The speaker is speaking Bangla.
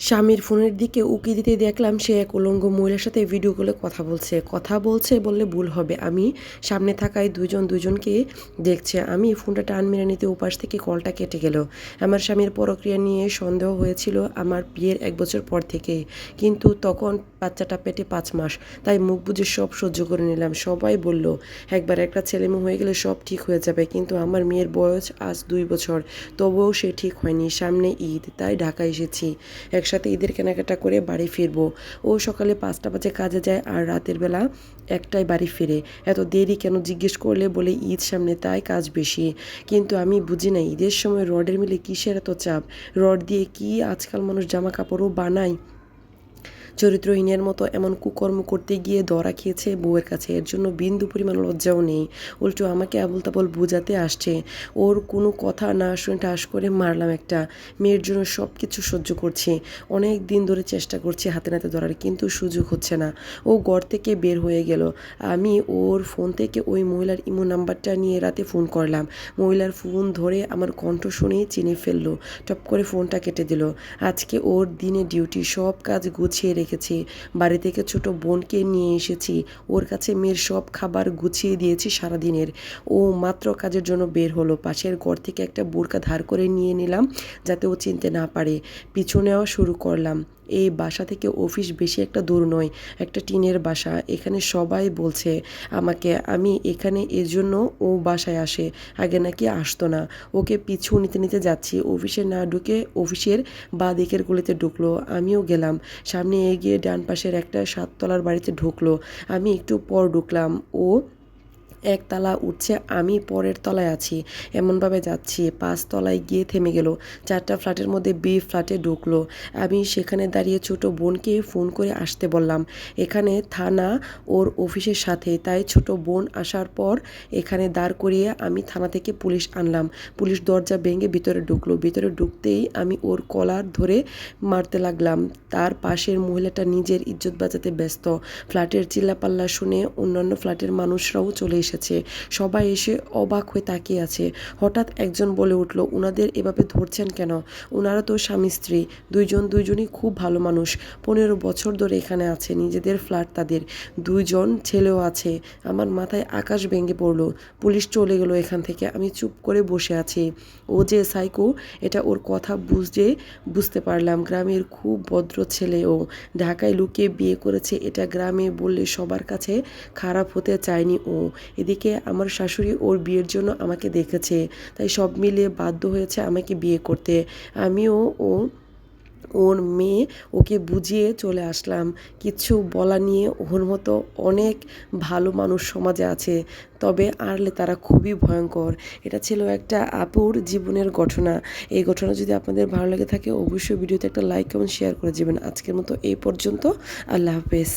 স্বামীর ফোনের দিকে উকি দিতে দেখলাম সে এক উলঙ্গ মহিলার সাথে ভিডিও কলে কথা বলছে বললে ভুল হবে। আমি সামনে থাকায় দুজনকে দেখছে। আমি ফোনটা টান মেরে নিতে ওপাশ থেকে কলটা কেটে গেল। আমার স্বামীর পরক্রিয়া নিয়ে সন্দেহ হয়েছিল আমার বিয়ের 1 বছর পর থেকে, কিন্তু তখন বাচ্চাটা পেটে 5 মাস, তাই মুখ বুজে সব সহ্য করে নিলাম। সবাই বলল একবার একটা ছেলে মেয়ে হয়ে গেলে সব ঠিক হয়ে যাবে, কিন্তু আমার মেয়ের বয়স আজ 2 বছর, তবুও সে ঠিক হয়নি। সামনে ঈদ, তাই ঢাকা এসেছি। একসাথে ঈদের কেনাকাটা করে বাড়ি ফিরবো। ও সকালে 5টা বাজে কাজে যায় আর রাতের বেলা 1টায় বাড়ি ফিরে। এত দেরি কেন জিজ্ঞেস করলে বলে ঈদ সামনে, তাই কাজ বেশি। কিন্তু আমি বুঝি না ঈদের সময় রডের মিলে কিসের এত চাপ। রড দিয়ে কি আজকাল মানুষ জামা কাপড়ও বানায়? চরিত্রহীনের মতো এমন কুকর্ম করতে গিয়ে ধরা খেয়েছে বউয়ের কাছে। এর জন্য বিন্দু পরিমাণ লজ্জাও নেই, উল্টো আমাকে আবল তাবল বুঝাতে আসছে। ওর কোনো কথা না শুনে ঠাস করে মারলাম একটা। মেয়ের জন্য সব কিছু সহ্য করছি, অনেক দিন ধরে চেষ্টা করছি হাতে নাতে ধরার, কিন্তু সুযোগ হচ্ছে না। ও ঘর থেকে বের হয়ে গেল। আমি ওর ফোন থেকে ওই মহিলার ইমো নাম্বারটা নিয়ে রাতে ফোন করলাম। মহিলার ফোন ধরে আমার কণ্ঠ শুনেই চিনে ফেললো। টপ করে ফোনটা কেটে দিল। আজকে ওর দিনে ডিউটি, সব কাজ গুছিয়ে রেখেছি। বাড়ি থেকে ছোট বোনকে নিয়ে এসেছি, ওর কাছে মেয়ের সব খাবার গুছিয়ে দিয়েছি সারাদিনের। ও মাত্র কাজের জন্য বের হলো। পাশের ঘর থেকে একটা বোরকা ধার করে নিয়ে নিলাম যাতে ও চিনতে না পারে। পিছু নেওয়া শুরু করলাম। এই বাসা থেকে অফিস বেশি একটা দূর নয়, একটা টিনের বাসা। এখানে সবাই বলছে আমাকে আমি এখানে, এজন্য ও বাসায় আসে, আগে নাকি আসতো না। ওকে পিছু নিতে নিতে যাচ্ছি। অফিসে না ঢুকে অফিসের বাঁ দিকের গলিতে ঢুকলো। আমিও গেলাম। সামনে এগিয়ে ডান পাশের একটা 7 তলার বাড়িতে ঢুকলো। আমি একটু পর ঢুকলাম। ও একতলা উঠছে, আমি পরের তলায় আছি। এমনভাবে যাচ্ছি 5 তলায় গিয়ে থেমে গেল। 4টা ফ্ল্যাটের মধ্যে বি ফ্ল্যাটে ঢুকলো। আমি সেখানে দাঁড়িয়ে ছোট বোনকে ফোন করে আসতে বললাম। এখানে থানা ওর অফিসের সাথে, তাই ছোট বোন আসার পর এখানে দাঁড় করিয়ে আমি থানা থেকে পুলিশ আনলাম। পুলিশ দরজা ভেঙে ভিতরে ঢুকলো। ভিতরে ঢুকতেই আমি ওর কলার ধরে মারতে লাগলাম। তার পাশের মহিলাটা নিজের ইজ্জত বাঁচাতে ব্যস্ত। ফ্ল্যাটের চিল্লাপাল্লা শুনে অন্যান্য ফ্ল্যাটের মানুষরাও চলে এসেছে। সবাই এসে অবাক হয়ে তাকিয়ে আছে। হঠাৎ একজন বলে উঠল, উনাদের এভাবে ধরছেন কেন? ওনারা তো স্বামী স্ত্রী, দুইজনই খুব ভালো মানুষ। 15 বছর ধরে এখানে আছে, নিজেদের ফ্ল্যাট তাদের, 2জন ছেলেও আছে। আমার মাথায় আকাশ ভেঙে পড়ল। পুলিশ চলে গেল এখান থেকে। আমি চুপ করে বসে আছি। ও যে সাইকো এটা ওর কথা বুঝতে পারলাম। গ্রামের খুব ভদ্র ছেলে ও। ঢাকায় লুকিয়ে বিয়ে করেছে, এটা গ্রামে বললে সবার কাছে খারাপ হতে চায়নি ও। এদিকে আমার শাশুড়ি ওর বিয়ের জন্য আমাকে দেখেছে, তাই সব মিলিয়ে বাধ্য হয়েছে আমাকে বিয়ে করতে। আমিও ওর মেয়ে, ওকে বুঝিয়ে চলে আসলাম। কিচ্ছু বলা নিয়ে, ওর মতো অনেক ভালো মানুষ সমাজে আছে, তবে আড়লে তারা খুবই ভয়ঙ্কর। এটা ছিল একটা আপুর জীবনের ঘটনা। এই ঘটনা যদি আপনাদের ভালো লেগে থাকে অবশ্যই ভিডিওতে একটা লাইক এবং শেয়ার করে যাবেন। আজকের মতো এই পর্যন্ত। আল্লাহ হাফেজ।